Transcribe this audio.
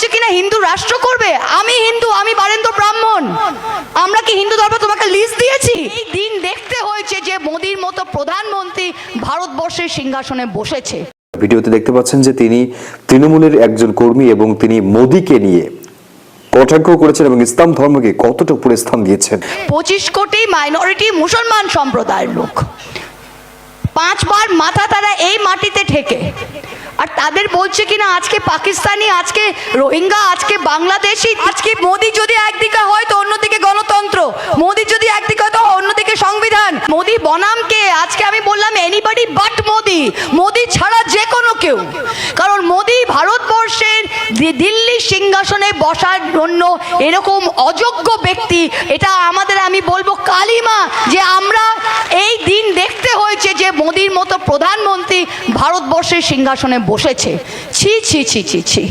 বলছে কিনা হিন্দু রাষ্ট্র করবে। আমি হিন্দু, আমি বারেন্দ্র ব্রাহ্মণ, আমরা কি হিন্দু ধর্ম তোমাকে লিস্ট দিয়েছি? এই দিন দেখতে হয়েছে যে মোদির মতো প্রধানমন্ত্রী ভারতবর্ষের সিংহাসনে বসেছে। ভিডিওতে দেখতে পাচ্ছেন যে তিনি তৃণমূলের একজন কর্মী এবং তিনি মোদিকে নিয়ে কটাক্ষ করেছেন এবং ইসলাম ধর্মকে কতটা উপরে স্থান দিয়েছেন। 25 কোটি মাইনরিটি মুসলমান সম্প্রদায়ের লোক, 5 বার মাথা তারা এই মাটিতে ঠেকে, আর তাদের বলছে কিনা আজকে পাকিস্তানি, আজকে রোহিঙ্গা, আজকে বাংলাদেশি। আজকে মোদি যদি একদিকে হয় তো অন্যদিকে গণতন্ত্র, মোদি যদি একদিকে হয় তো অন্যদিকে সংবিধান। মোদি বনামকে আজকে আমি বললাম এনিবডি বাট মোদি, মোদি ছাড়া যে কোনো কেউ। কারণ মোদি ভারতবর্ষের দিল্লি সিংহাসনে বসার জন্য এরকম অযোগ্য ব্যক্তি, এটা আমাদের আমি বলবো কালিমা যে আমরা এই দিন দেখতে হয়েছে যে মোদির মতো প্রধানমন্ত্রী ভারতবর্ষের সিংহাসনে বসেছে। ছি ছি ছি ছি ছি।